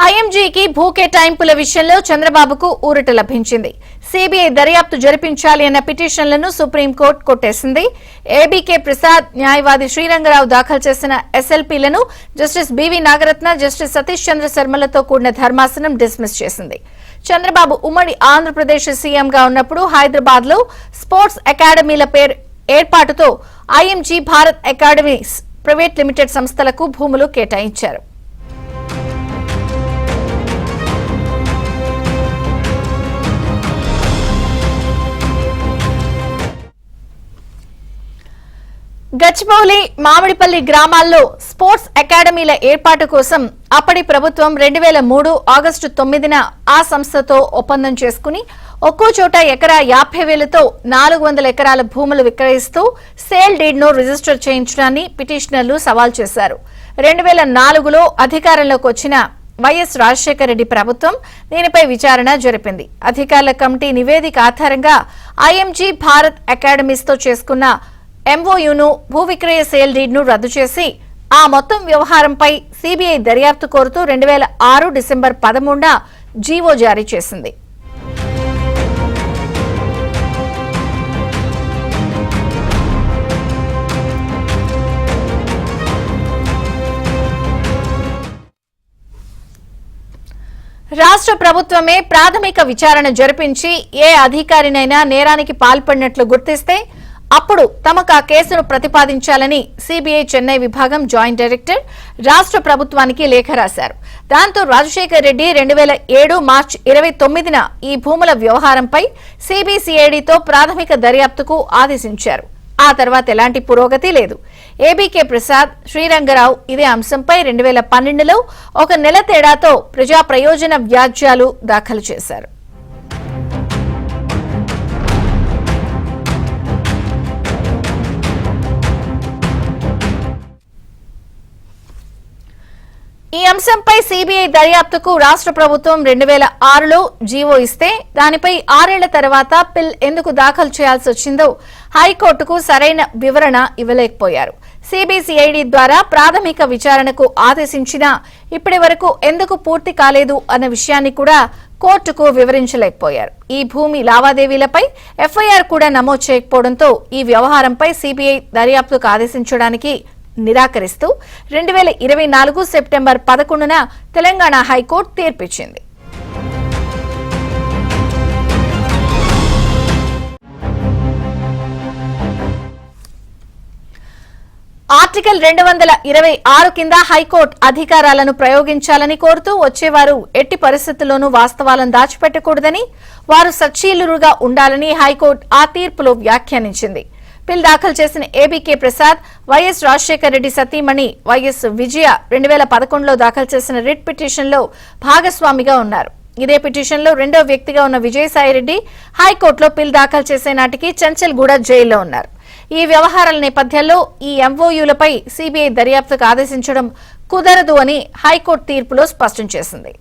ఐఎంజీకి భూ కేటాయింపుల విషయంలో చంద్రబాబుకు ఊరట లభించింది. సీబీఐ దర్యాప్తు జరిపించాలి అన్న పిటిషన్లను సుప్రీంకోర్టు కొట్టేసింది. ఏబీకే ప్రసాద్, న్యాయవాది శ్రీరంగరావు దాఖలు చేసిన ఎస్ఎల్పీలను justice BV Nagarathna, justice Satish Chandra శర్మలతో కూడిన ధర్మాసనం డిస్మిస్ చేసింది. చంద్రబాబు ఉమ్మడి ఆంధ్రప్రదేశ్ సీఎంగా ఉన్నప్పుడు హైదరాబాద్ లో స్పోర్ట్స్ అకాడమీల ఏర్పాటుతో IMG, Bharat academies private limited సంస్థలకు భూములు కేటాయించారు. గచ్చిబౌలి, మామిడిపల్లి గ్రామాల్లో స్పోర్ట్స్ అకాడమీల ఏర్పాటు కోసం అప్పటి ప్రభుత్వం 2003 ఆగస్టు 9న ఆ సంస్థతో ఒప్పందం చేసుకుని ఒక్కో చోట ఎకరా 50,000తో 400 ఎకరాల భూములు విక్రయిస్తూ సేల్ డీడ్ ను రిజిస్టర్ చేయించడాన్ని పిటిషనర్లు సవాల్ చేశారు. 2004లో అధికారంలోకి వచ్చిన వైఎస్ రాజశేఖర రెడ్డి ప్రభుత్వం దీనిపై విచారణ జరిపింది. అధికారుల కమిటీ నివేదిక ఆధారంగా ఐఎంజీ, భారత్ అకాడమీస్ తో చేసుకున్న ఎంఓయూను, భూ విక్రయ సేల్ డీడ్ ను రద్దు చేసి ఆ మొత్తం వ్యవహారంపై సీబీఐ దర్యాప్తు కోరుతూ 2006 డిసెంబర్ 13న జీవో జారీ చేసింది. రాష్ట్ర ప్రభుత్వమే ప్రాథమిక విచారణ జరిపించి ఏ అధికారినైనా నేరానికి పాల్పడినట్లు గుర్తిస్తే అప్పుడు తమకు ఆ కేసును ప్రతిపాదించాలని సీబీఐ చెన్నై విభాగం జాయింట్ డైరెక్టర్ రాష్ట్ర ప్రభుత్వానికి లేఖ రాశారు. దాంతో రాజశేఖర్ రెడ్డి 2007 మార్చి 29న ఈ భూముల వ్యవహారంపై సీబీసీఐడీతో ప్రాథమిక దర్యాప్తుకు ఆదేశించారు. ఆ తర్వాత ఎలాంటి పురోగతి లేదు. ఏబీకే ప్రసాద్, శ్రీరంగరావు ఇదే అంశంపై 2012లో 1 నెల తేడాతో ప్రజా ప్రయోజన వ్యాజ్యాలు దాఖలు చేశారు. ఈ అంశంపై సీబీఐ దర్యాప్తుకు రాష్ట్ర ప్రభుత్వం 2006లో జీవో ఇస్తే దానిపై 6 ఏళ్ల తర్వాత పిల్ ఎందుకు దాఖలు చేయాల్సి వచ్చిందో హైకోర్టుకు సరైన వివరణ ఇవ్వలేకపోయారు. సీబీసీఐడీ ద్వారా ప్రాథమిక విచారణకు ఆదేశించినా ఇప్పటి వరకు ఎందుకు పూర్తి కాలేదు అన్న విషయాన్ని కూడా కోర్టుకు వివరించలేకపోయారు. ఈ భూమి లావాదేవీలపై ఎఫ్ఐఆర్ కూడా నమోదు చేయకపోవడంతో ఈ వ్యవహారంపై సీబీఐ దర్యాప్తుకు ఆదేశించడానికి నిరాకరిస్తూ 2024 సెప్టెంబర్ 11న తెలంగాణ హైకోర్టు తీర్పిచ్చింది. ఆర్టికల్ 226 కింద హైకోర్టు అధికారాలను ప్రయోగించాలని కోరుతూ వచ్చేవారు ఎట్టి పరిస్థితుల్లోనూ వాస్తవాలను దాచిపెట్టకూడదని, వారు సచ్చీలుగా ఉండాలని హైకోర్టు ఆ తీర్పులో వ్యాఖ్యానించింది. పిల్ దాఖలు చేసిన ఏబీకే ప్రసాద్, వైఎస్ రాజశేఖర రెడ్డి సతీమణి వైఎస్ విజయ 2011లో దాఖలు చేసిన రిట్ పిటిషన్లో భాగస్వామిగా ఉన్నారు. ఇదే పిటిషన్లో రెండో వ్యక్తిగా ఉన్న విజయసాయిరెడ్డి హైకోర్టులో పిల్ దాఖలు చేసే నాటికి చంచల్గూడ జైల్లో ఉన్నారు. ఈ వ్యవహారాల నేపథ్యంలో ఈ ఎంఓయూలపై సీబీఐ దర్యాప్తుకు ఆదేశించడం కుదరదు అని హైకోర్టు తీర్పులో స్పష్టం చేసింది.